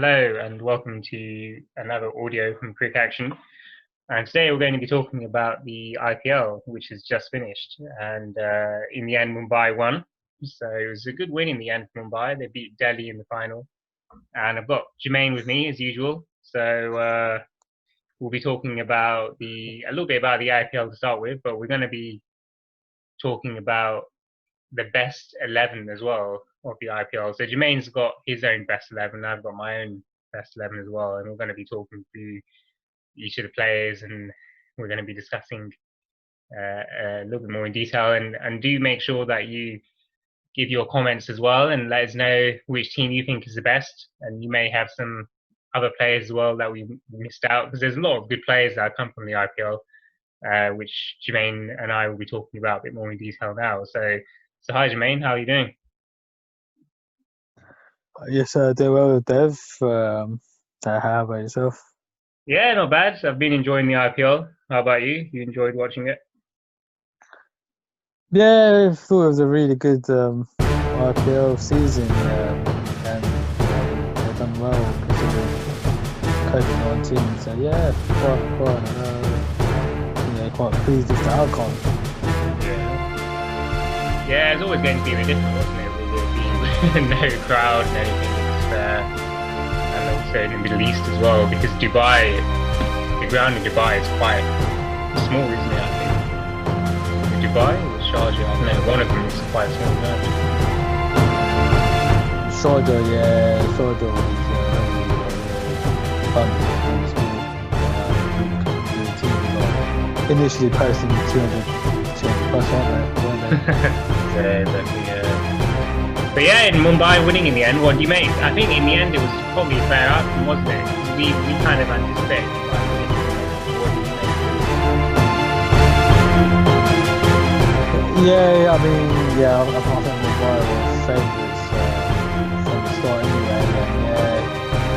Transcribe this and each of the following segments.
Hello and welcome to another audio from Quick Action. And today we're going to be talking about the IPL, which has just finished. And in the end, Mumbai won. So it was a good win in the end for Mumbai. They beat Delhi in the final. And I've got Jermaine with me as usual. So we'll be talking about a little bit about the IPL to start with, but we're going to be talking about the best 11 as well of the IPL. So Jermaine's got his own best 11. I've got my own best 11 as well. And we're going to be talking through each of the players and we're going to be discussing a little bit more in detail. And do make sure that you give your comments as well and let us know which team you think is the best. And you may have some other players as well that we missed out because there's a lot of good players that have come from the IPL, which Jermaine and I will be talking about a bit more in detail now. So hi Jermaine, how are you doing? Yes, doing well with Dev. How about yourself? Yeah, not bad. I've been enjoying the IPL. How about you? You enjoyed watching it? Yeah, I thought it was a really good IPL season, and they've done well considering COVID-19. So yeah, quite pleased with the outcome. Yeah, it's always going to be a bit different, wasn't it? With it being no crowd and anything. And also in the Middle East as well, because Dubai, the ground in Dubai is quite small, isn't it? I think. Dubai or Sharjah? I don't know. One of them is quite small. Sharjah, yeah, Sharjah was initially posting 200 plus, weren't they? Yeah, definitely. But yeah, in Mumbai winning in the end, what do you make? I think in the end it was probably a fair outcome, wasn't it? We kind of anticipated. Yeah, I think Mumbai was favourites from the start anyway, and yeah,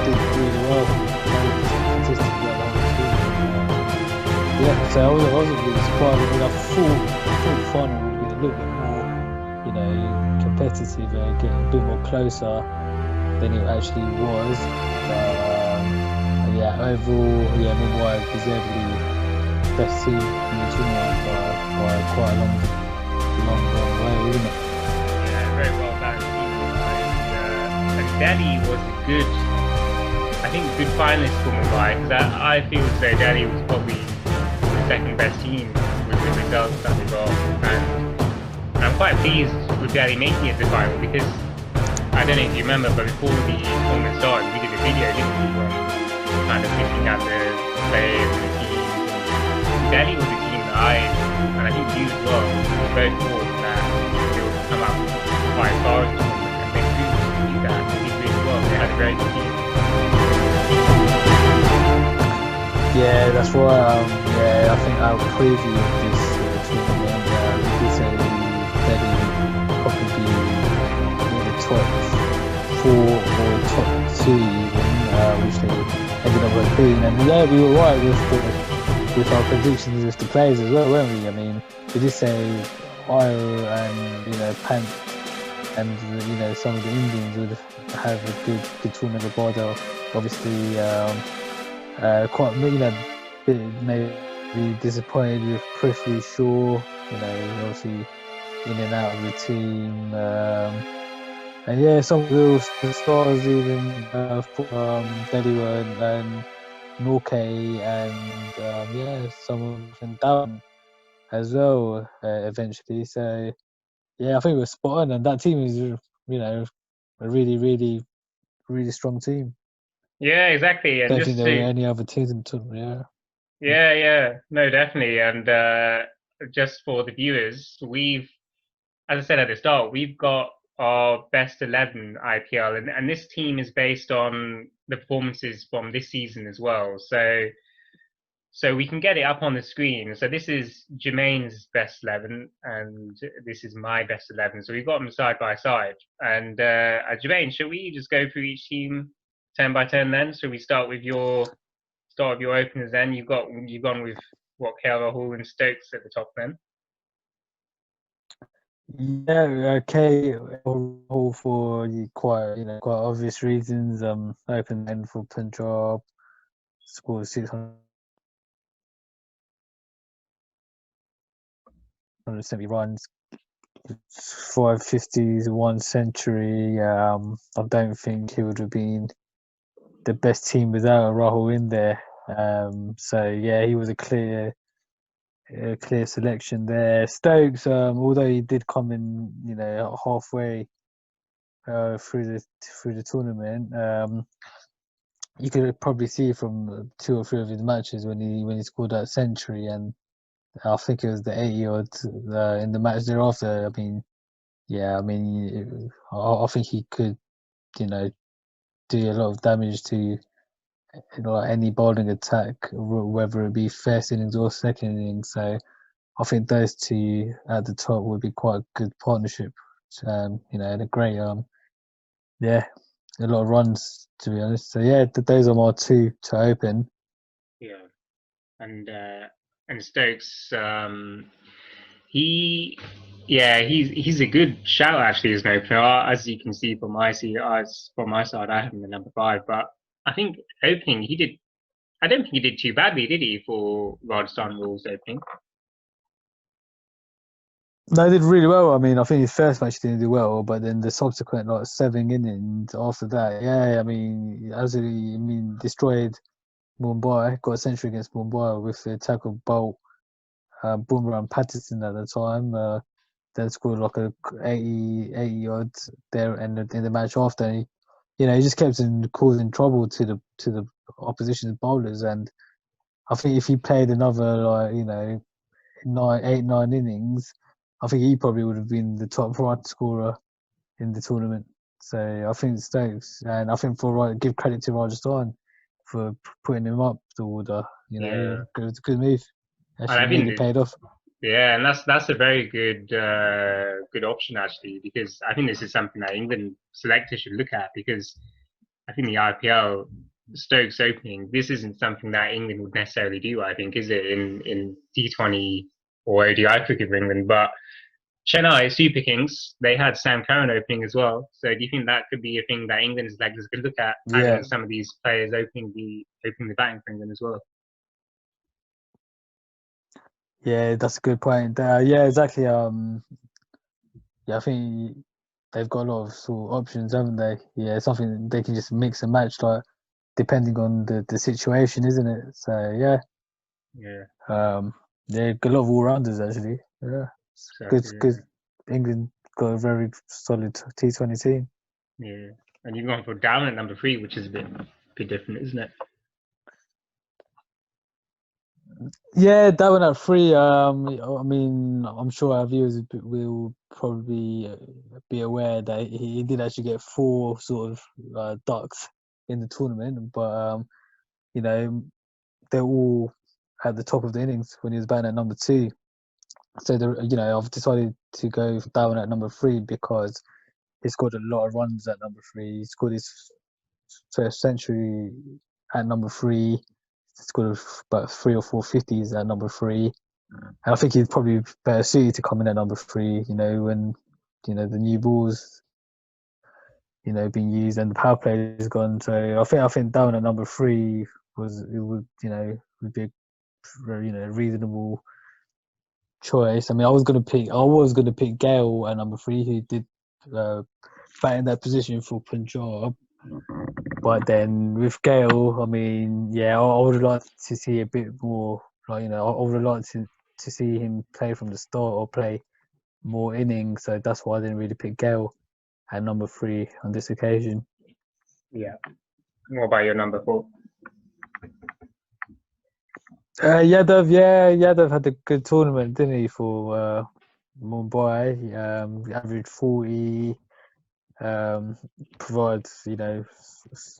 did really well. Very consistent well on the team. Yeah, so I wasn't really surprised. I mean, I thought the final would be a little bit more, competitive, getting a bit more closer than it actually was. But yeah, overall, Mumbai deservedly best team in the tournament by quite a long way, isn't it? Yeah, very well done. And Delhi was a good finalist for Mumbai because I feel as though Delhi was probably the second best team with the results that they got. And I'm quite pleased with Delhi making it to the final because I don't know if you remember, but before the tournament started, we did a video, didn't we, on kind of picking out the players and the teams. And Delhi was a team that and I think you as well, we both thought that they would come up quite far in the tournament, and they proved to do that. They did really well. They had a very good team. Yeah, that's right. I think our preview of this tournament, we did say Delhi would probably be in the top 4 or top 2 even, which they ended up with being. And yeah, we were right with our predictions with the players as well, weren't we? I mean, we did say Ayo and Pant and some of the Indians would have a good tournament. Rabada, obviously, quite maybe disappointed with Prithvi Shaw. Obviously in and out of the team, and yeah, some of the stars even from Delhi and Norke and some of them down as well eventually. So yeah, I think we're spot on, and that team is a really, really, really strong team. Yeah, exactly. And Don't think just there were to any other teams in the tournament. yeah, no, definitely. And just for the viewers, as I said at the start, we've got our best 11 IPL, and this team is based on the performances from this season as well. So we can get it up on the screen. So this is Jermaine's best 11, and this is my best 11. So we've got them side by side. And Jermaine, shall we just go through each team 10 by 10 then? So we start with your openers then. You've gone with what, KL Rahul and Stokes at the top then? Yeah, okay. All for quite quite obvious reasons. Open end for Punjab, scored 670 runs, 550s, one century. I don't think he would have been the best team without Rahul in there. So yeah, he was a clear selection there. Stokes, although he did come in, halfway through the tournament, you could probably see from two or three of his matches when he scored that century, and I think it was the 80 odd in the match thereafter. I mean, yeah, I mean, I think he could, you know, do a lot of damage to like any bowling attack, whether it be first innings or second innings. So I think those two at the top would be quite a good partnership. And a great yeah, a lot of runs to be honest. So yeah, those are my two to open. Yeah, and Stokes, he, yeah, he's a good shout actually as an opener. As you can see from my side, I have him at number five. But I think opening he did. I don't think he did too badly, did he, for Rajasthan Rules opening? No, they did really well. I mean, I think his first match didn't do well, but then the subsequent like seven innings after that, yeah, I mean, absolutely, I mean, destroyed Mumbai, got a century against Mumbai with the attack of Bolt, Bumrah and Patterson at the time. Then scored like a 80 odd there in the match after. And he just kept causing trouble to the opposition's bowlers. And I think if he played another like nine innings, I think he probably would have been the top run scorer in the tournament. So I think Stokes, and I think give credit to Rajasthan for putting him up the order. Yeah, It was a good move. and I Actually, think really paid off. yeah, and that's a very good option actually because I think this is something that England selectors should look at because I think the IPL Stokes opening this isn't something that England would necessarily do. I think is it in T20 or ODI cricket for England, but Chennai Super Kings they had Sam Curran opening as well. So do you think that could be a thing that England's selectors could look at having Yeah, some of these players opening the batting for England as well? yeah, that's a good point. Yeah, exactly. Yeah, I think they've got a lot of sort of options, haven't they? Yeah, something they can just mix and match, like depending on the situation, isn't it? So yeah, Yeah, um, yeah, a lot of all rounders actually. Yeah, it's good, exactly. good. England got a very solid T20 team. Yeah, and you've gone for down at number three, which is a bit different, isn't it? Yeah, that one at three. I mean, I'm sure our viewers will probably be aware that he did actually get four sort of ducks in the tournament, but you know, they're all at the top of the innings when he was batting at number two. So I've decided to go for Darwin at number three because he scored a lot of runs at number three. He scored his first century at number three. He scored about three or four fifties at number three. And I think he's probably better suited to come in at number three, when the new balls, being used and the power play is gone. So I think Darwin at number three would be a reasonable choice. I mean, I was gonna pick Gale at number three, who did uh, bat in that position for Punjab. But then with Gale, I mean, yeah, I would have liked to see a bit more. Like I would have liked to see him play from the start or play more innings. So that's why I didn't really pick Gale at number three on this occasion. Yeah. What about your number four? Yadav had a good tournament, didn't he, for Mumbai? He averaged 40. Provides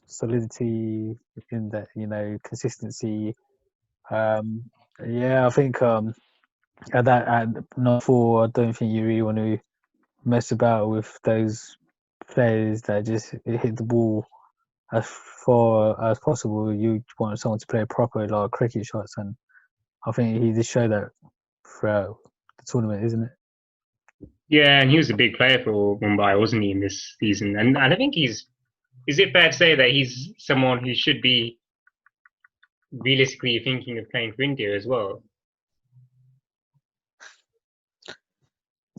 solidity in that consistency. Um, yeah, I think at number four, I don't think you really want to mess about with those players that just hit the ball as far as possible. You want someone to play proper like cricket shots, and I think he did show that throughout the tournament, isn't it? Yeah, and he was a big player for Mumbai, wasn't he, in this season? And I think he's. Is it fair to say that he's someone who should be realistically thinking of playing for India as well?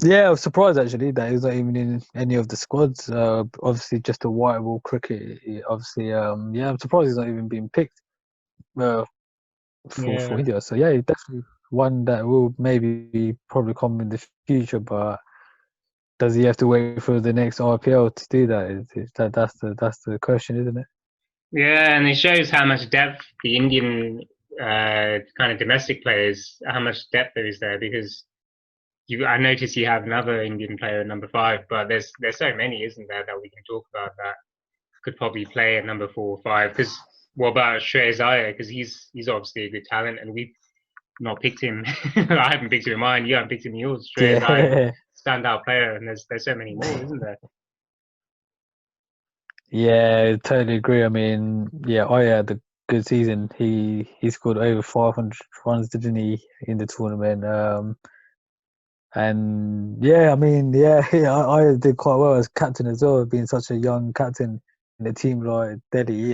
Yeah, I was surprised actually that he's not even in any of the squads. Obviously, just a white ball cricket. Obviously, yeah, I'm surprised he's not even being picked uh, for Yeah. India. So yeah, he's definitely one that will maybe probably come in the future. But does he have to wait for the next IPL to do that? That's the question, isn't it? Yeah, and it shows how much depth the Indian kind of domestic players, how much depth there is there. Because I notice you have another Indian player at number five, but there's so many, isn't there, that we can talk about that could probably play at number 4 or 5. Because what about Shreyas Iyer? Because he's obviously a good talent, and we've not picked him. I haven't picked him in mine. You haven't picked him in yours. Shreyas Iyer, Yeah, standout player, and there's so many more, isn't there? yeah, totally agree. I mean, yeah, I had a good season. He scored over 500 runs, didn't he, in the tournament? And yeah, I mean, yeah, I did quite well as captain as well, being such a young captain in a team like Delhi.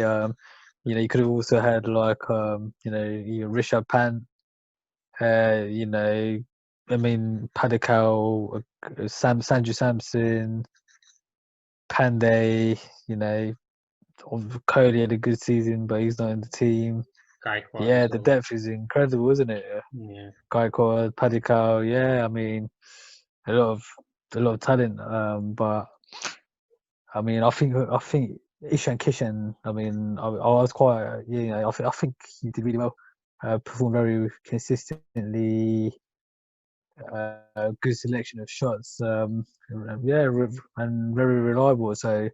You could have also had like Rishabh Pant, you know, I mean Padikal, Sanju Samson, Pandey, you know, Kohli had a good season, but he's not in the team. Gaikwad Yeah, as the well. depth is incredible, isn't it? Yeah. Gaikwad, Padikal, yeah, I mean, a lot of a lot of talent. But I mean, I think Ishan Kishan. I mean, I was quite, I think he did really well. Performed very consistently. Good selection of shots. Yeah, and very reliable. So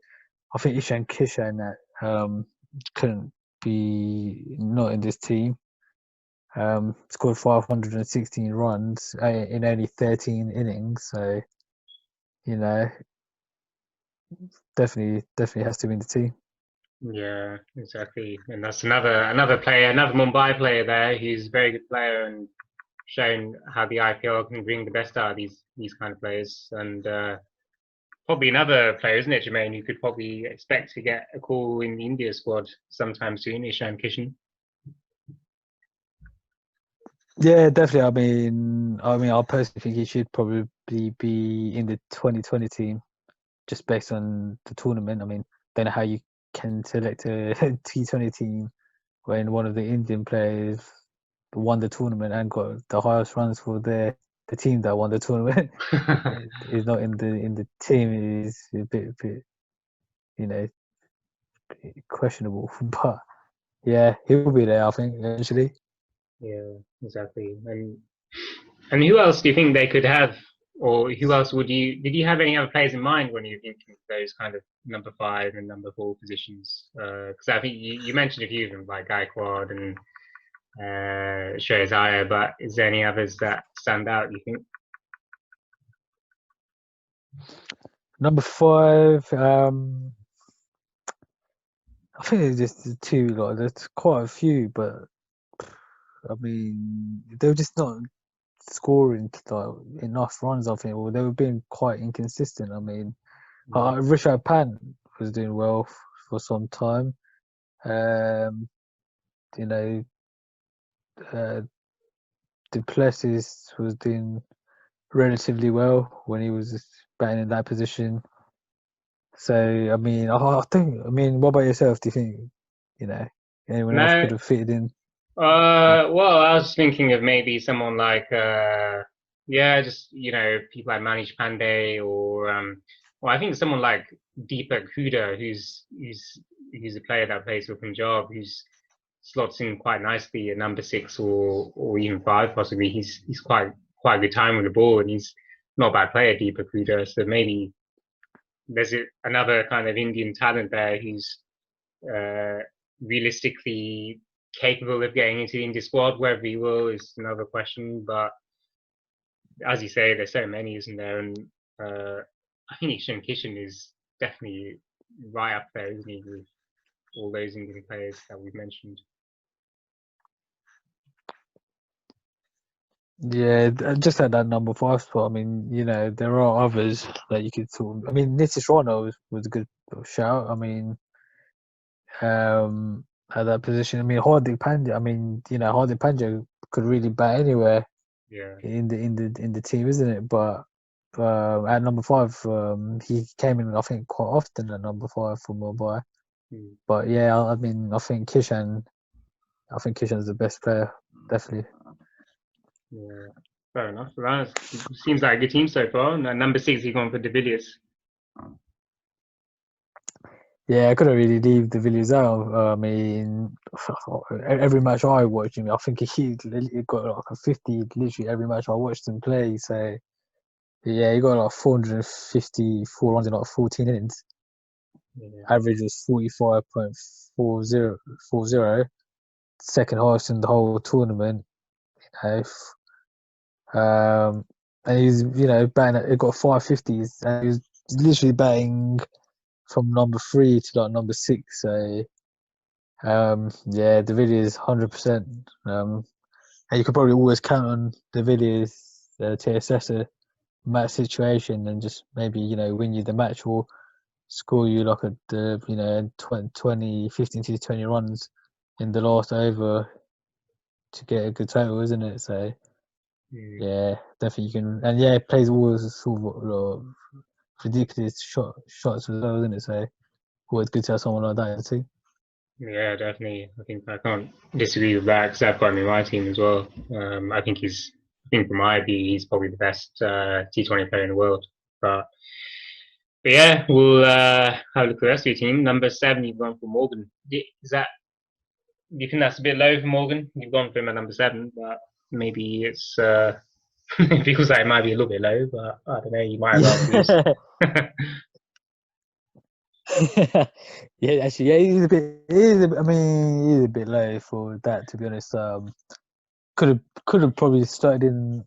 I think Ishan Kishan couldn't be not in this team. Scored 516 runs in only 13 innings. So you know, definitely has to be in the team. Yeah, exactly. And that's another player, another Mumbai player there who's a very good player and shown how the IPL can bring the best out of these kind of players. And probably another player, isn't it, Jermaine, who could probably expect to get a call in the India squad sometime soon, Ishan Kishan. Yeah, definitely. I mean, I personally think he should probably be in the 2020 team, just based on the tournament. I mean, don't know how you can select a T20 team when one of the Indian players won the tournament and got the highest runs for the team that won the tournament is not in the team is a bit you know questionable. But yeah, he'll be there. I think eventually. Yeah, exactly. And who else do you think they could have, or who else would you? Did you have any other players in mind when you were thinking of those kind of number 5 and number 4 positions? Because I think you mentioned a few of them, like Gaikwad and Shreyas Iyer, but is there any others that stand out? You think? Number five. I think it's just the two. Like, there's quite a few, but I mean, they were just not scoring like enough runs. I think, or they were being quite inconsistent. I mean, Yeah. Rishabh Pant was doing well for some time. Um, you know, uh, Duplessis was doing relatively well when he was batting in that position. So, I mean, I think. I mean, what about yourself? Do you think you know anyone else No. could have fitted in? Well, I was thinking of maybe someone like, yeah, just people like Manish Pandey, or well, I think someone like Deepak Huda, who's a player that plays for Punjab, who's slots in quite nicely at number 6 or even 5 possibly. He's quite a good time with the ball, and he's not a bad player, Deepak Huda. So maybe there's another kind of Indian talent there who's uh, realistically capable of getting into the India squad. Whether he will is another question. But as you say, there's so many, isn't there? And I think Ishan Kishan is definitely right up there, isn't he, with all those Indian players that we've mentioned. Yeah, just at that number five spot. I mean, there are others that you could sort of. I mean, Nitish Rana was a good shout. I mean, um, at that position. I mean, Hardik Pandya. I mean, Hardik Pandya could really bat anywhere Yeah. in the team, isn't it? But at number five, he came in, I think, quite often at number five for Mumbai. Mm. But yeah, I mean, I think Kishan's the best player, definitely. Yeah. Fair enough. Well, that seems like a good team so far. And at number 6, you're going for De Villiers. Yeah, I couldn't really leave the Villiers out. I mean, every match I watched him, I think he got like a 50 literally every match I watched him play. So yeah, he got like 454 runs in like 14 innings. Yeah. Average was 45.40, second highest in the whole tournament. You know. And he's batting. He got 550s, and he was literally batting from number three to like number six. So yeah, the video is 100%. And you could probably always count on the videos to assess a match situation and just maybe win you the match or score you like a 20, 15 to 20 runs in the last over to get a good total, isn't it? So Mm. yeah, definitely you can. And yeah, it plays all sort of ridiculous shots as well, isn't it? So always good to have someone like that in the team. Yeah, definitely. I think I can't disagree with that because I've got him in my team as well. I think from my view, he's probably the best T20 player in the world. But, but yeah, we'll have a look at the rest of your team. Number 7, you've gone for Morgan. Is that, do you think that's a bit low for Morgan? You've gone for him at number 7, but maybe it feels like it might be a little bit low, but I don't know, you might rather lose. Yeah. Yeah, actually, yeah, I mean, he's a bit low for that, to be honest. Could have probably started in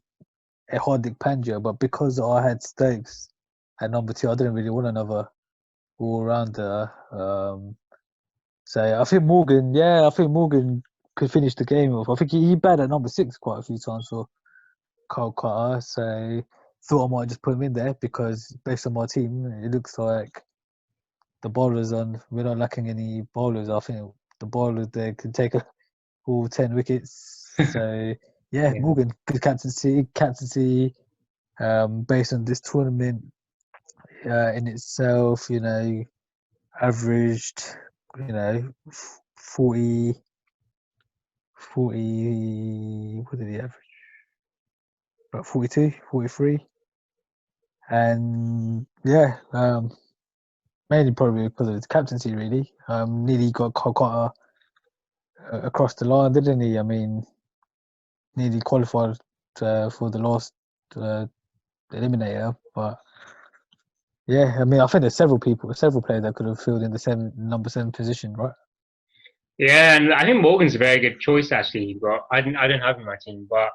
a Hardik Pandya, but because I had Stokes at number two, I didn't really want another all rounder. So I think Morgan could finish the game off. I think he batted at number six quite a few times for Calcutta, so thought I might just put him in there because based on my team, it looks like the bowlers on we're not lacking any bowlers. I think the bowlers there can take all 10 wickets. So yeah, Yeah. Morgan, good captaincy. Based on this tournament in itself, averaged, 40, 40. What did he average? About 42, 43. And yeah, mainly probably because of his captaincy, really. Nearly got Kolkata across the line, didn't he? I mean, nearly qualified for the last uh, eliminator. But yeah, I mean, I think there's several players that could have filled in the number seven position, right? Yeah, and I think Morgan's a very good choice actually. But I don't have him in my team, but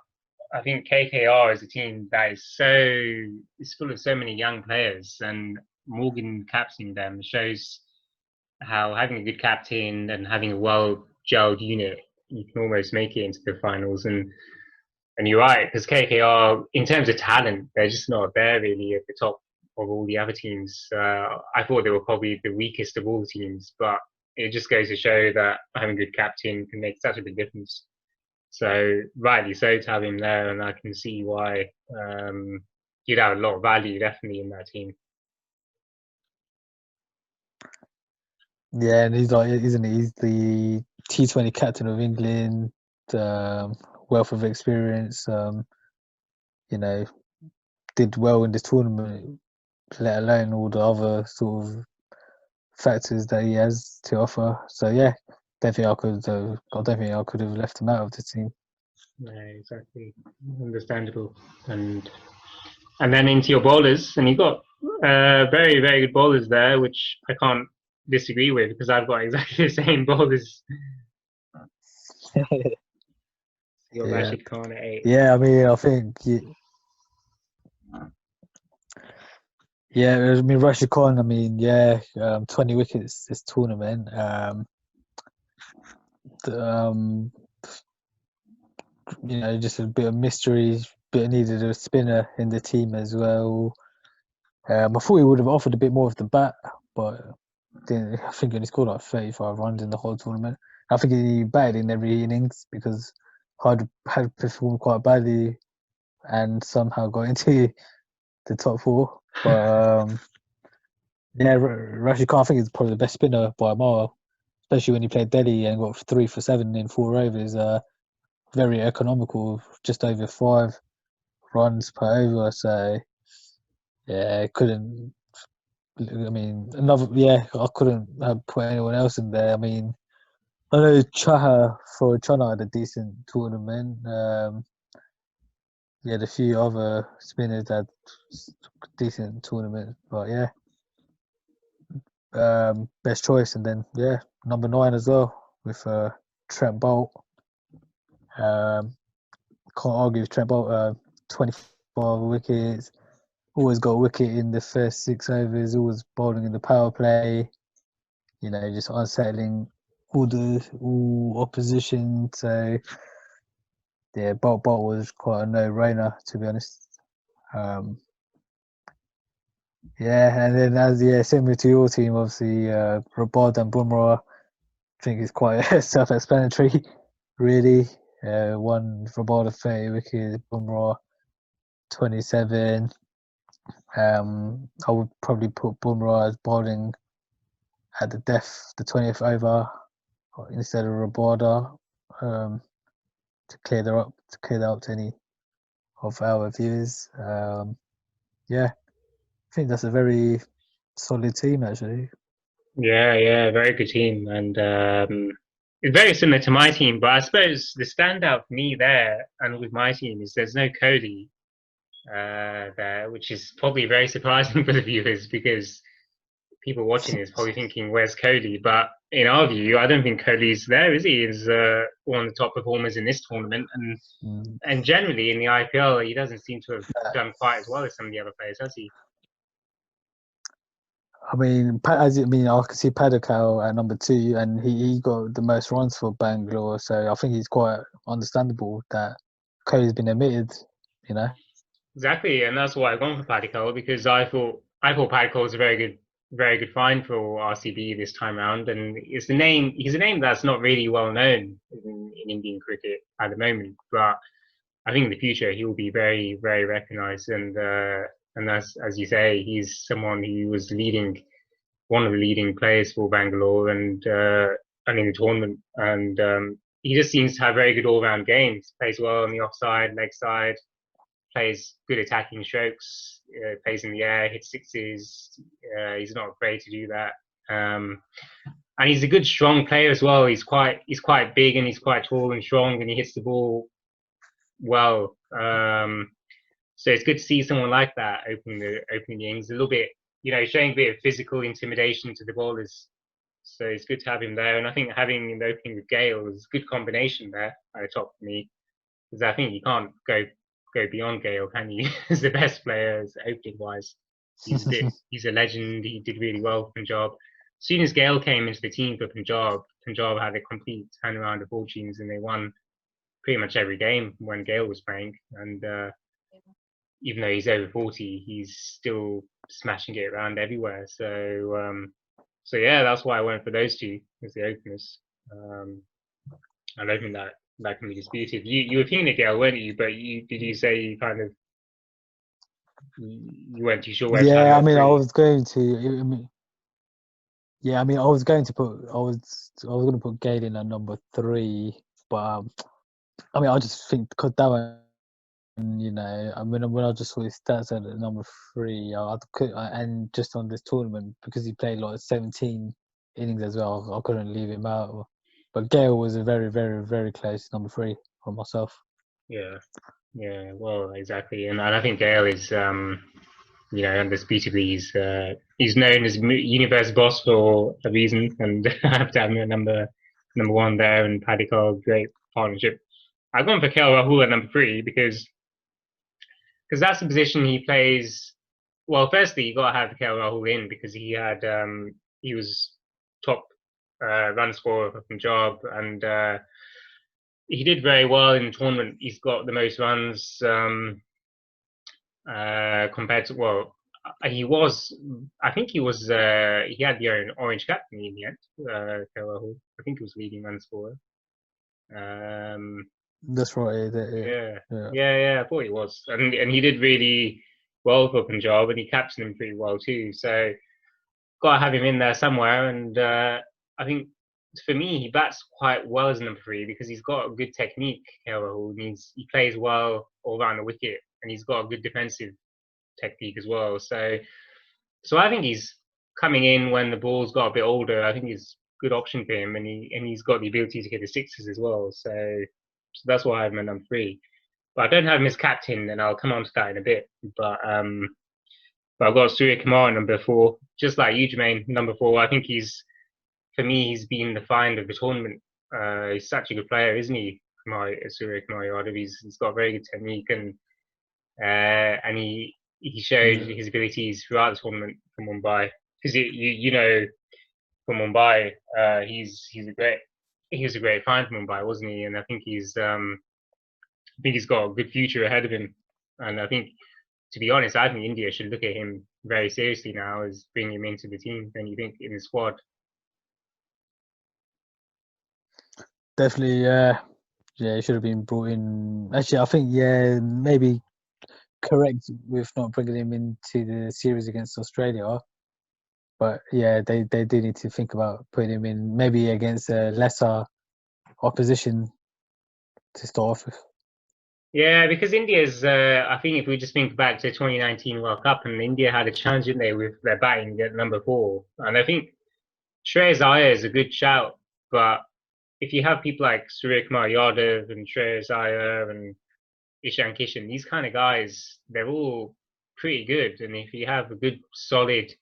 I think KKR is a team that is full of so many young players, and Morgan captaining them shows how having a good captain and having a well gelled unit, you can almost make it into the finals. And you're right, because KKR, in terms of talent, they're just not there really at the top of all the other teams. I thought they were probably the weakest of all the teams, but it just goes to show that having a good captain can make such a big difference. So rightly so to have him there, and I can see why he'd have a lot of value definitely in that team. Yeah, and he's like, isn't he? He's the T20 captain of England, wealth of experience. You know, did well in this tournament, let alone all the other sort of factors that he has to offer. So yeah, I don't think I could have left him out of the team. Yeah, exactly, understandable. And then into your bowlers, and you've got very very good bowlers there, which I can't disagree with because I've got exactly the same bowlers. You got Yeah, Rashid Khan at 8. yeah. I mean, I think yeah. I mean, Rashid Khan. I mean, yeah, 20 wickets this tournament. Um, just a bit of mystery needed a spinner in the team as well. I thought he would have offered a bit more of the bat, but I think he only scored like 35 runs in the whole tournament. I think he batted in every innings because Hyde had performed quite badly and somehow got into the top four. But yeah, Rashid Khan, I think, is probably the best spinner by a mile, especially when he played Delhi and got 3 for 7 in 4 overs. Very economical, just over 5 runs per over. So yeah, couldn't. I mean, I couldn't have put anyone else in there. I mean, I know Chana had a decent tournament. He had a few other spinners that had decent tournaments, but yeah, best choice. And then yeah, number 9 as well with Trent Bolt. Can't argue with Trent Bolt. 25 wickets. Always got a wicket in the first 6 overs. Always bowling in the power play. You know, just unsettling all opposition. So yeah, Bolt was quite a no-brainer, to be honest. Yeah, and then similar to your team, obviously, Rabad and Bumrah, I think is quite self-explanatory, really. One Rabad 30 wickets, Bumrah 27. I would probably put Bumrah as bowling at the 20th over instead of Rabada, to clear that up to any of our viewers. Yeah, I think that's a very solid team, actually. Yeah, very good team, and it's very similar to my team. But I suppose the standout for me there and with my team is there's no Kohli there, which is probably very surprising for the viewers because people watching this probably thinking, "Where's Kohli?" But in our view, I don't think Kohli's there, is he? He's one of the top performers in this tournament, Mm. and generally in the IPL, he doesn't seem to have done quite as well as some of the other players, has he? I mean, I can see Padikal at number 2, and he got the most runs for Bangalore, so I think he's quite understandable that Kohli's been omitted. You know. Exactly, and that's why I've gone for Padikal because I thought Padikal was a very good find for RCB this time around, and it's the name. He's a name that's not really well known in Indian cricket at the moment, but I think in the future he will be very recognised, and as you say, he's someone who was one of the leading players for Bangalore and in the tournament, and he just seems to have very good all round games. Plays well on the offside, leg side, plays good attacking strokes, plays in the air, hits sixes. He's not afraid to do that. And he's a good strong player as well. He's quite big and he's quite tall and strong and he hits the ball well. So it's good to see someone like that opening the innings a little bit, showing a bit of physical intimidation to the bowlers. So it's good to have him there. And I think having in the opening with Gale is a good combination there at the top for me. Because I think you can't go beyond Gale, can you? As the best player opening wise. He's a legend. He did really well for Punjab. As soon as Gale came into the team for Punjab had a complete turnaround of fortunes and they won pretty much every game when Gale was playing. And even though he's over 40, he's still smashing it around everywhere. So yeah, that's why I went for those two as the openers. I don't think that can be disputed. You were thinking of Gale, weren't you? But did you say you kind of you weren't too sure where to have Yeah, him I at mean, I three? was going to. I mean, yeah, I mean, I was going to put. I was going to put Gale in at number 3, but I mean, I just think because that one, I mean, when I just saw his stats at number 3, I could, and just on this tournament because he played like 17 innings as well, I couldn't leave him out. But Gale was a very close number 3 for myself. Yeah, well, exactly, and I think Gale is undisputably he's known as universe boss for a reason, and I have to have him at number 1 there, and Paddy Cole, great partnership. I've gone for KL Rahul at number 3 because that's the position he plays. Well, firstly, you got to have KL Rahul in because he was top run scorer for Punjab, and he did very well in the tournament. He's got the most runs compared to he was. I think he was. He had the orange cap in the end. I think he was leading run scorer. That's right. Yeah, Yeah. yeah. I thought he was, and he did really well for Punjab, and he captained him pretty well too. So got to have him in there somewhere. And I think for me, he bats quite well as number three because he's got a good technique. He plays well all around the wicket, and he's got a good defensive technique as well. So I think he's coming in when the ball's got a bit older. I think he's a good option for him, and he's got the ability to get the sixes as well. So that's why I have him at number three. But I don't have him as captain, and I'll come on to that in a bit. But I've got Surya Kumar at number four, just like you, Jermaine, number four. I think for me, he's been the find of the tournament. He's such a good player, isn't he? Surya Kumar Yadav. He's got very good technique, and he showed his abilities throughout the tournament for Mumbai. Because you know, for Mumbai, he was a great find for Mumbai, wasn't he? And I think he's got a good future ahead of him. And I think, to be honest, I think India should look at him very seriously now as bringing him into the team. Then you think in the squad. Definitely, he should have been brought in. Actually, I think maybe correct with not bringing him into the series against Australia. But yeah, they do need to think about putting him in maybe against a lesser opposition to start off with. Yeah, because India's, I think if we just think back to 2019 World Cup, and India had a challenge in there with their batting at number four. And I think Shreyas Iyer is a good shout, but if you have people like Surya Kumar Yadav and Shreyas Iyer and Ishan Kishan, these kind of guys, they're all pretty good. And if you have a good, solid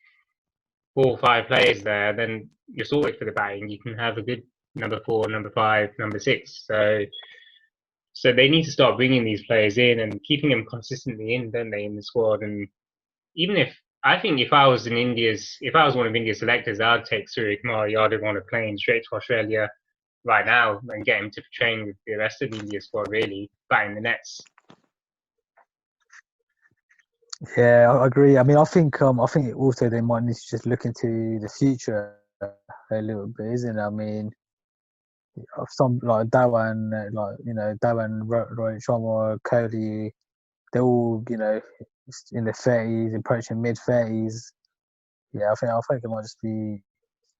4 or 5 players there, then you're sorted for the batting. You can have a good number four, number five, number six. So they need to start bringing these players in and keeping them consistently in, don't they, in the squad? And even if I was one of India's selectors, I'd take Surya Kumar Yadav on a plane straight to Australia right now and get him to train with the rest of the India squad, really, batting the nets. Yeah, I agree. I mean, I think also they might need to just look into the future a little bit, isn't it? I mean, some like Dhawan, Rohit Sharma, Kohli, they're all in their 30s, approaching mid-30s. Yeah, I think it might just be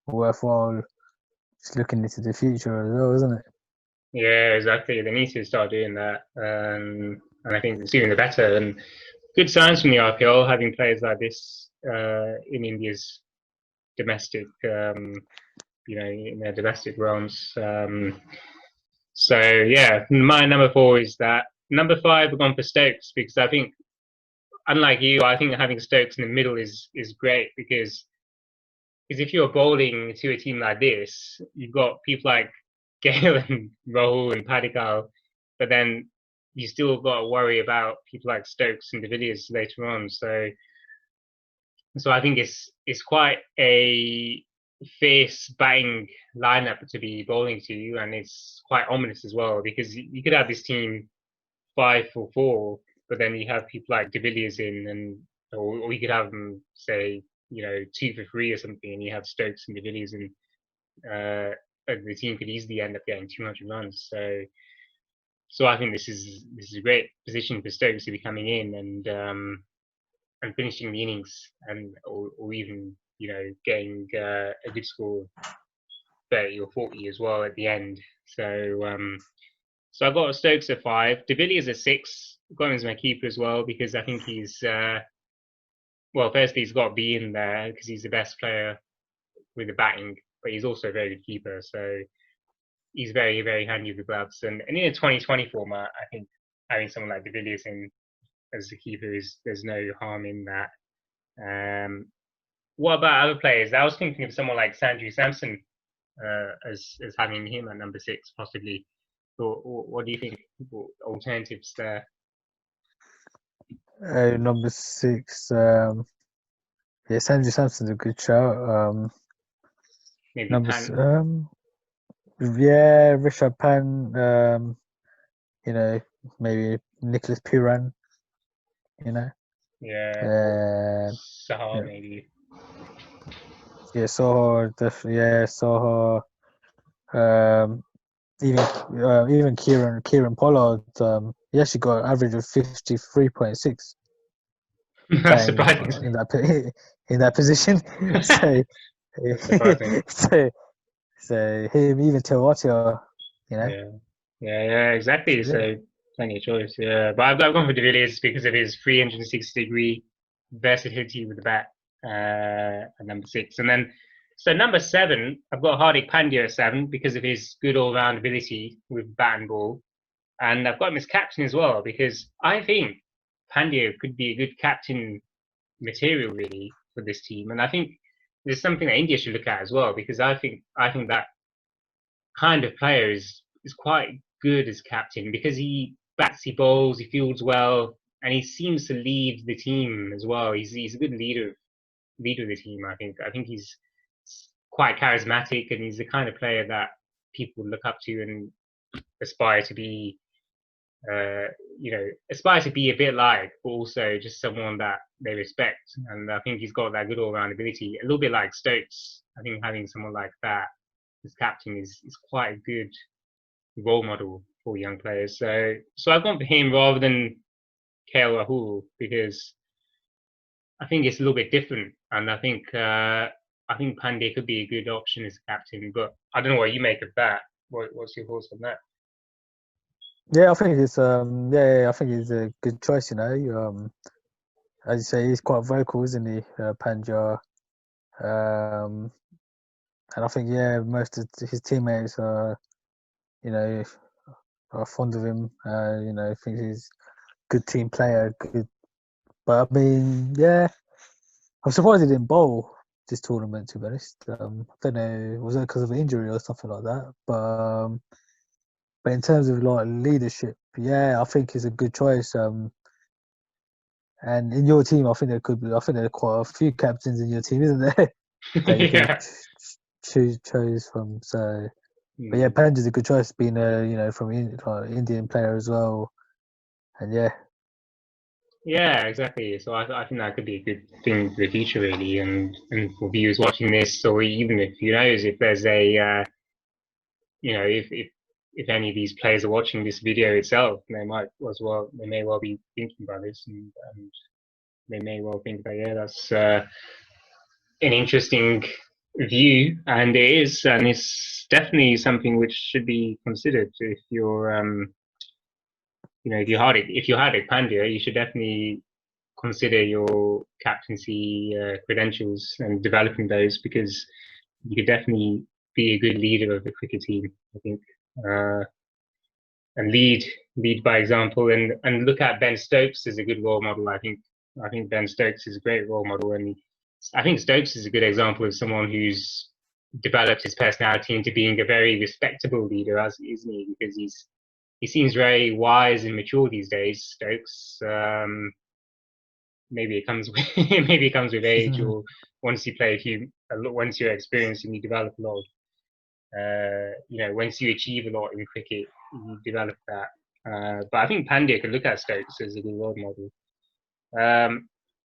worthwhile just looking into the future as well, isn't it? Yeah, exactly. They need to start doing that, and I think the sooner the better. And good signs from the IPL having players like this in India's domestic, in their domestic realms. So yeah, my number four is that. Number five, we're gone for Stokes because I think, unlike you, I think having Stokes in the middle is great because if you're bowling to a team like this, you've got people like Gale and Rahul and Padikkal, but then you still got to worry about people like Stokes and De Villiers later on. So I think it's quite a fierce batting lineup to be bowling to, and it's quite ominous as well because you could have this team 5 for 4, but then you have people like De Villiers in, or you could have them say 2 for 3 or something, and you have Stokes and De Villiers, and the team could easily end up getting 200 runs. So I think this is a great position for Stokes to be coming in and finishing the innings, or even getting a good score, 30 or 40 as well at the end. So I got Stokes at 5. De Villiers at 6. Got him as my keeper as well because I think he's firstly he's got to be in there because he's the best player with the batting, but he's also a very good keeper. So he's very, very handy with the gloves. And in a 2020 format, I think having someone like De Villiers in as the keeper there's no harm in that. What about other players? I was thinking of someone like Sanju Samson as having him at number 6 possibly. What do you think? Alternatives there? Number 6, Sanju Samson's a good shout. Maybe number yeah, Rishabh Pant, you know, maybe Nicholas Puran, you know, Yeah, or uh, Sahar yeah, maybe. yeah, Soho, definitely, yeah, Soho, um, even even Kieran Pollard, he actually got an average of 53.6 That's playing surprising. in that position. So, That's surprising. so, so him, even Tewatia, you know, Yeah, yeah, exactly. so yeah. So plenty of choice. Yeah, but I've gone for De Villiers because of his 360-degree versatility with the bat at number six, and then so number seven, I've got Hardik Pandya at seven because of his good all-round ability with bat and ball, and I've got him as captain as well because I think Pandya could be a good captain material really for this team, and I think there's something that India should look at as well because I think that kind of player is quite good as captain because he bats, he bowls, he fields well, and he seems to lead the team as well. He's a good leader of the team. I think he's quite charismatic, and he's the kind of player that people look up to and aspire to be. Uh, aspire to be a bit like, but also just someone that they respect. And I think he's got that good all-round ability, a little bit like Stokes. I think having someone like that as captain is quite a good role model for young players. So I've gone for him rather than KL Rahul because I think it's a little bit different, and I think Pandey could be a good option as captain. But I don't know what you make of that. What's your thoughts on that? Yeah, I think it's I think he's a good choice. You know, as you say, he's quite vocal, isn't he, Panja? Um, and I think most of his teammates are, you know, are fond of him. You know, I think he's a good team player. Good, but I mean, yeah, I'm surprised he didn't bowl this tournament. To be honest, I don't know, was it because of an injury or something like that? But in terms of like leadership, yeah, I think he's a good choice. And in your team, I think there could be. I think there are quite a few captains in your team, isn't there? That you could have Yeah. chose from. So, but yeah, Hmm. Panja's a good choice, being a from Indian player as well. And yeah, Yeah, exactly. So I think that could be a good thing for the future, really, and for viewers watching this, or even if who knows if there's if any of these players are watching this video itself, they may well be thinking about this, and they may well think that yeah, that's an interesting view, and it is, and it's definitely something which should be considered if you're Hardik Pandya, you should definitely consider your captaincy credentials and developing those because you could definitely be a good leader of the cricket team. I think, uh, and lead by example, and look at Ben Stokes as a good role model. I think Ben Stokes is a great role model, and I think Stokes is a good example of someone who's developed his personality into being a very respectable leader, as isn't he? Because he seems very wise and mature these days. Stokes. Maybe it comes with maybe it comes with age, or once you play once you're experienced and you develop a lot of once you achieve a lot in cricket, you develop that. But I think Pandya could look at Stokes as a good role model.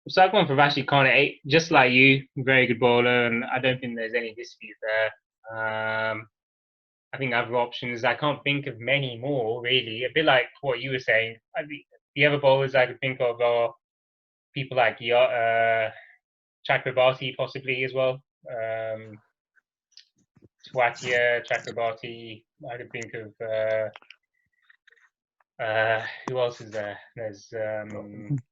So I've gone for Rashid Khan at eight, just like you, very good bowler, and I don't think there's any dispute there. I think other options, I can't think of many more really. A bit like what you were saying. The other bowlers I could think of are people like Chakrabarti possibly as well. Twatia, Chakrabarti. I could think of who else is there? There's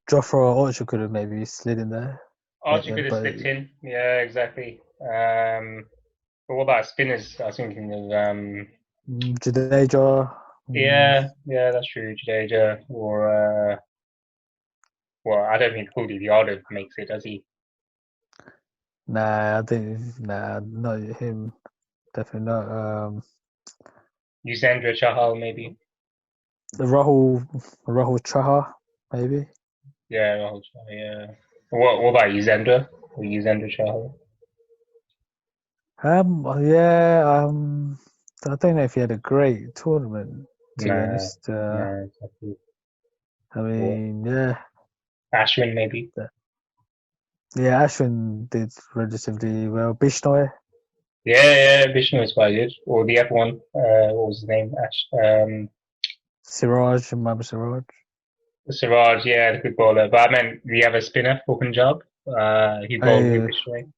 Jofra Archer could have maybe slid in there, Archer could have but slipped in. Yeah, exactly. But what about spinners? I was thinking of Jadeja. yeah, that's true. Jadeja or well, I don't think Kuldeep Yadav makes it, does he? Nah, I think not him. Definitely not. Yuzendra Chahal maybe. Rahul Chahar, maybe. Yeah, Rahul Chahal, yeah. What about Yuzendra? Or Yuzendra Chahal? Yeah. I don't know if he had a great tournament, to be No, honest. no, exactly. I Or mean, yeah, Ashwin maybe. that- yeah, Ashwin did relatively well. Bishnoi, Yeah, Vishnu was quite good. Or the other one, what was his name? Siraj, Mohammad Siraj. Siraj, yeah, the good bowler. But I meant the other spinner for Punjab. He bowled with Oh, Vishnu.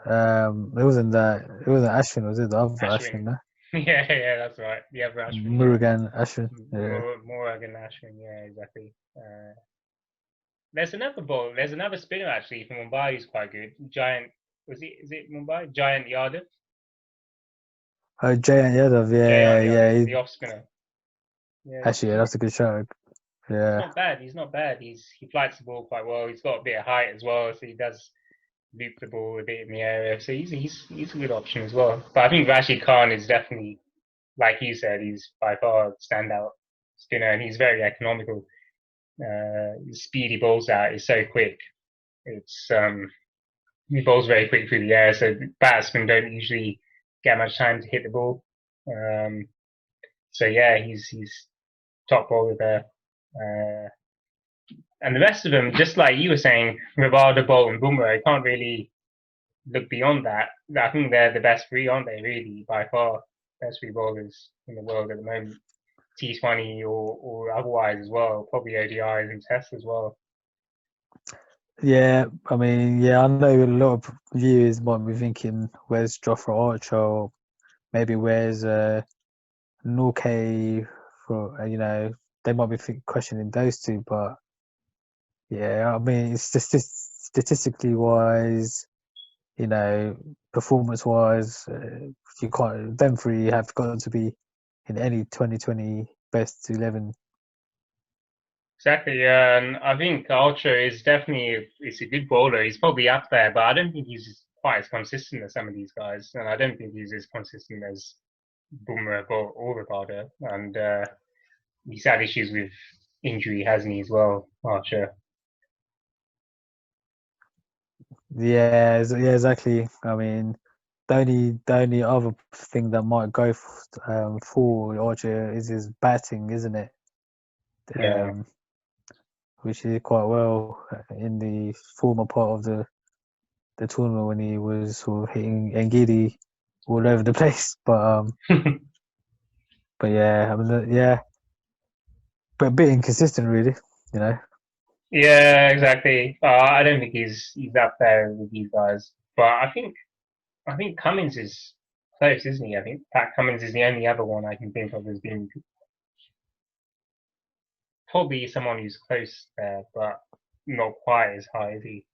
it wasn't that. It wasn't Ashwin, was it? The other Ashwin, Ashwin. no? Yeah, that's right. The other Ashwin, yeah. Murugan Ashwin. Yeah. Morag Ashwin, yeah, exactly. There's another ball. There's another spinner actually from Mumbai who's quite good. Giant, is it Mumbai? Giant Yadav? Oh, Jayan Yadav. Yeah, Giant yeah. Yadav, the off spinner. Yeah, Actually, yeah, that's a good show. he's Yeah. not bad. He's not bad. He flights the ball quite well. He's got a bit of height as well, so he does loop the ball a bit in the area. So he's a good option as well. But I think Rashid Khan is definitely, like you said, he's by far a standout spinner, and he's very economical. The speed he bowls out is so quick. It's he bowls very quick through the air, so batsmen don't usually get much time to hit the ball. Um, so yeah, he's top bowler there. Uh, and the rest of them, just like you were saying, Ravada, Bolt, and Bumrah, can't really look beyond that. I think they're the best three, aren't they? Really, by far, best three bowlers in the world at the moment. T20 or otherwise as well. Probably ODIs and Tests as well. Yeah, I mean, yeah, I know a lot of viewers might be thinking, where's Jofra Archer? Or maybe where's Norke for, they might be questioning those two. But yeah, I mean, it's just statistically wise, performance wise, you can't, them three have got to be in any 2020 best 11. Exactly, yeah, and I think Archer is definitely is a good bowler. He's probably up there, but I don't think he's quite as consistent as some of these guys, and I don't think he's as consistent as Bumrah or Rabada. And he's had issues with injury, hasn't he, as well, Archer? Yeah, yeah, exactly. I mean, the only other thing that might go for Archer is his batting, isn't it? Yeah, Um, which he did quite well in the former part of the tournament when he was sort of hitting Ngidi all over the place. But yeah, I mean, yeah, but a bit inconsistent, really. You know. yeah, exactly. I don't think he's up there with these guys, but I think Cummins is close, isn't he? I think Pat Cummins is the only other one I can think of as being probably someone who's close there, but not quite as high as he.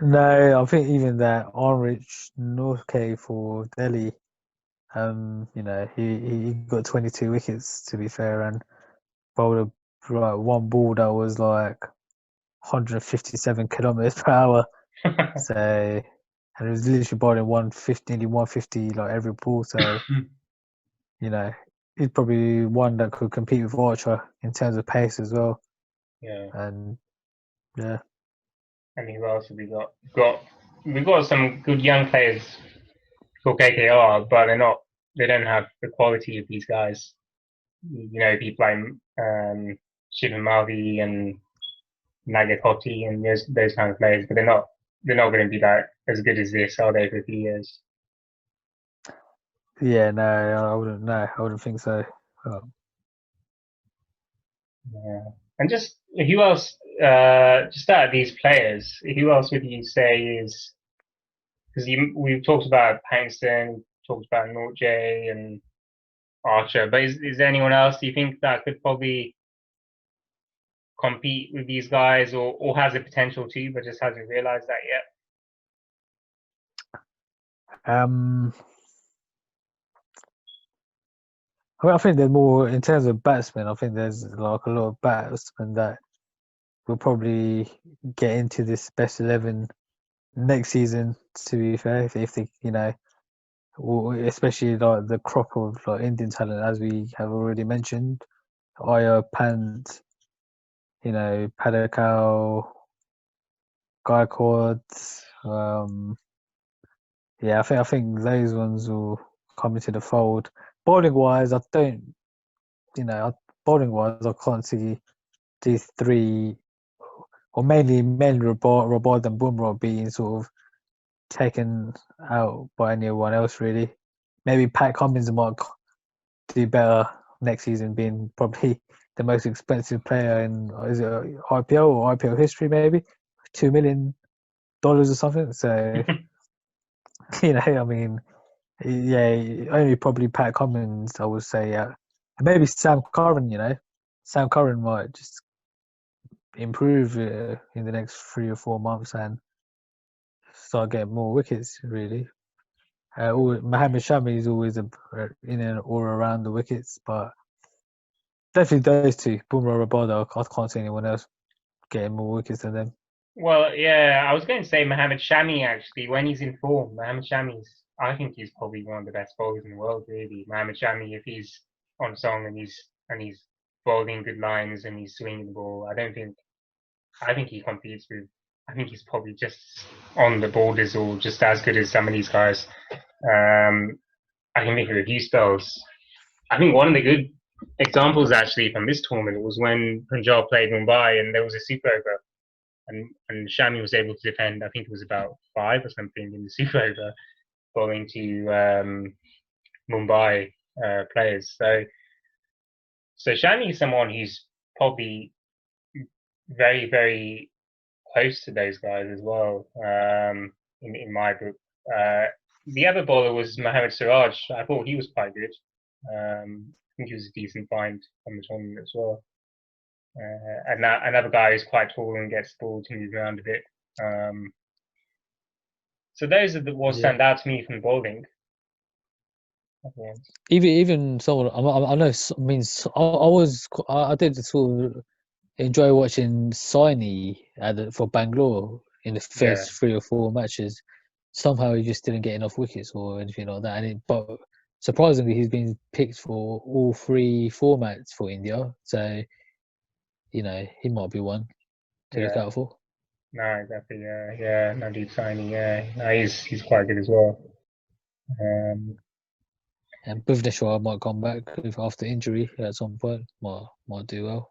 No, I think even that Ulrich Norke for Delhi, he got 22 wickets to be fair, and bowled one ball that was like 157 kilometers per hour. So, and it was literally bowling 150, nearly 150 like every ball. So, you know, he's probably one that could compete with Archer in terms of pace as well. Yeah, And yeah, and who else have we got? We've got some good young players for KKR, but they're not. They don't have the quality of these guys. You know, people like Shivan Malvi and Nagatoti and those kind of players, but they're not going to be like as good as this, are they, for a few years? yeah, no, I wouldn't. No, I wouldn't think so. Um, Yeah. And just who else? Just out of these players, who else would you say is because we've talked about Paxton, talked about Nortje and Archer, but is there anyone else you think that could probably compete with these guys or has the potential to, but just hasn't realized that yet? um, I think there's more in terms of batsmen. I think there's like a lot of batsmen that will probably get into this best 11 next season. To be fair, if they, or especially like the crop of like Indian talent, as we have already mentioned, Aya, Pant, Padakal, Gaikwad, um, yeah, I think those ones will come into the fold. Bowling wise, I don't, bowling wise, I can't see these three, or mainly Rabod and Bumrah being sort of taken out by anyone else really. Maybe Pat Cummins might do better next season, being probably the most expensive player in is it IPL or IPL history, maybe $2 million or something. So I mean, yeah, only probably Pat Cummins, I would say. And maybe Sam Curran. Sam Curran might just improve in the next 3 or 4 months and start getting more wickets. Really, Mohammed Shami is always in and all around the wickets, but definitely those two, Bumrah, Rabada. I can't see anyone else getting more wickets than them. Well, yeah, I was going to say Mohammed Shami actually. When he's in form, Mohammed Shami's. I think he's probably one of the best bowlers in the world. Really, Mohammed Shami, if he's on song and he's bowling good lines and he's swinging the ball, I don't think. I think he competes with. I think he's probably just on the borders or just as good as some of these guys. Um, I can think of a few spells. I think one of the good examples actually from this tournament was when Punjab played Mumbai and there was a super over and Shami was able to defend. I think it was about five or something in the super over, bowling to Mumbai players. So Shami is someone who's probably very very close to those guys as well. In my book, the other bowler was Mohammad Siraj. I thought he was quite good. I think he was a decent find from the tournament as well. And another guy who's quite tall and gets the ball to move around a bit. So those are the what Yeah. stand out to me from bowling. Even someone I know. I mean, I did sort of enjoy watching Saini for Bangalore in the Yeah, first 3 or 4 matches. Somehow he just didn't get enough wickets or anything like that. But surprisingly, he's been picked for all 3 formats for India. So he might be one to look yeah, out for. no, exactly. Yeah, Nadeep Saini. Yeah, no, he's quite good as well. And Bhuvneshwar might come back after injury at some point. Might do well.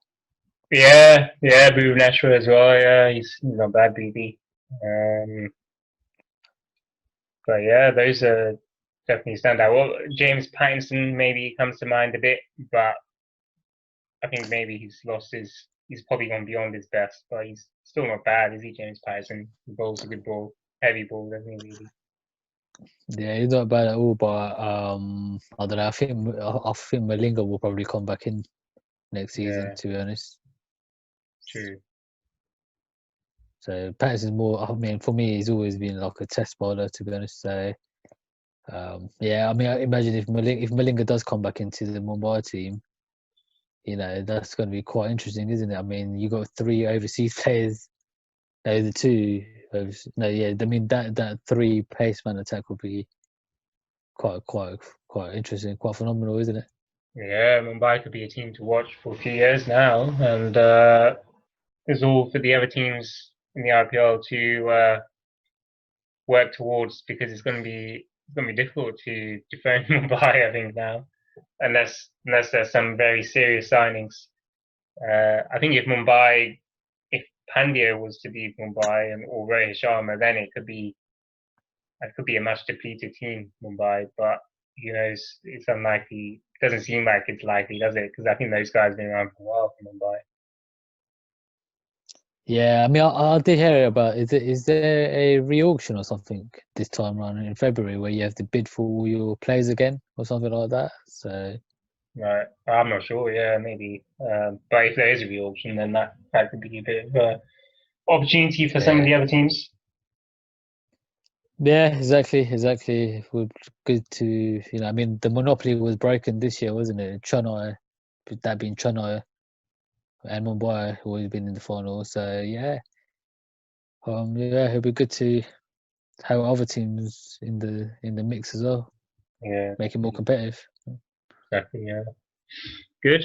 Yeah, Bhuvaneshwar as well. Yeah, he's not bad, BB. Um, but yeah, those are definitely stand out. Well, James Pattinson maybe comes to mind a bit, but I think maybe he's probably gone beyond his best, but he's still not bad, is he, James Pattinson? He bowls a good ball, heavy ball, doesn't he, really? Yeah, he's not bad at all. But I don't know. I think Malinga will probably come back in next season. Yeah, To be honest. true. So Patterson's more. I mean, for me, he's always been like a test bowler. To be honest. So yeah. I mean, I imagine if Malinga does come back into the Mumbai team, that's going to be quite interesting, isn't it? I mean, you got 3 overseas players. No, the two. No, yeah. I mean, that three paceman attack will be quite interesting, quite phenomenal, isn't it? Yeah, Mumbai could be a team to watch for a few years now, and it's all for the other teams in the IPL to work towards because it's going to be difficult to defend Mumbai. I think now, unless there's some very serious signings. I think if Pandya was to leave Mumbai and or Rohit Sharma, then it could be a much depleted team, Mumbai. But it's unlikely. It doesn't seem like it's likely, does it? Because I think those guys have been around for a while for Mumbai. Yeah, I mean, I did hear about. Is there a re-auction or something this time around in February where you have to bid for all your players again or something like that? So Right, I'm not sure. Yeah, maybe. But if there is a re-auction, then that could be a bit of opportunity for some of yeah, the other teams. yeah, exactly. It would good to I mean, the monopoly was broken this year, wasn't it? Chennai, that being Chennai and Mumbai who always been in the final. So yeah, it'd be good to have other teams in the mix as well, Yeah, make it more competitive. exactly. Yeah, good.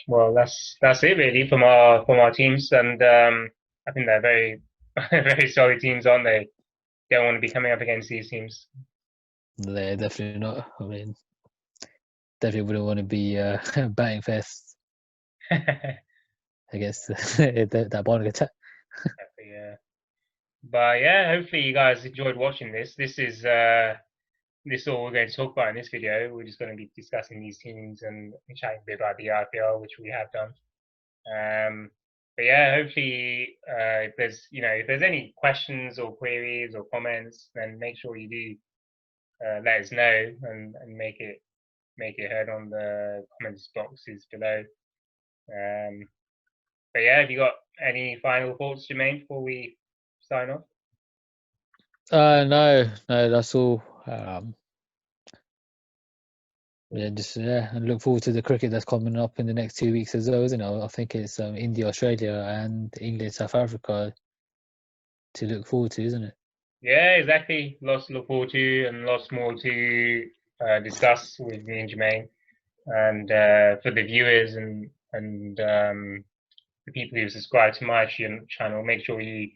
Well, that's it really from our teams, and I think they're very very solid teams, aren't they? don't want to be coming up against these teams. They're definitely not. I mean, definitely wouldn't want to be batting first against that bowling attack. Yeah. But yeah, hopefully you guys enjoyed watching this. This is all we're going to talk about in this video. We're just going to be discussing these teams and chatting a bit about the IPL, which we have done. But yeah, hopefully, if there's any questions or queries or comments, then make sure you do let us know and make it heard on the comments boxes below. But yeah, have you got any final thoughts, Jermaine, before we sign off? No, that's all. And look forward to the cricket that's coming up in the next 2 weeks as well, isn't it? I think it's India, Australia, and England, South Africa to look forward to, isn't it? Yeah, exactly. Lots to look forward to and lots more to discuss with me and Jermaine. And for the viewers and the people who subscribe to my channel, make sure you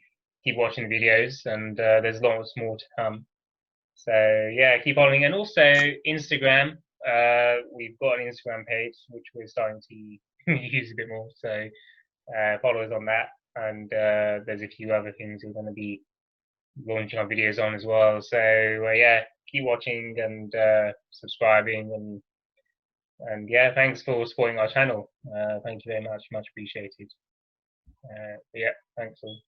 keep watching the videos. And there's lots more to come. So yeah, keep following. And also Instagram. We've got an Instagram page which we're starting to use a bit more. So follow us on that. And there's a few other things we're going to be launching our videos on as well. So yeah, keep watching and subscribing and yeah, thanks for supporting our channel. Thank you very much, much appreciated. Yeah, thanks all.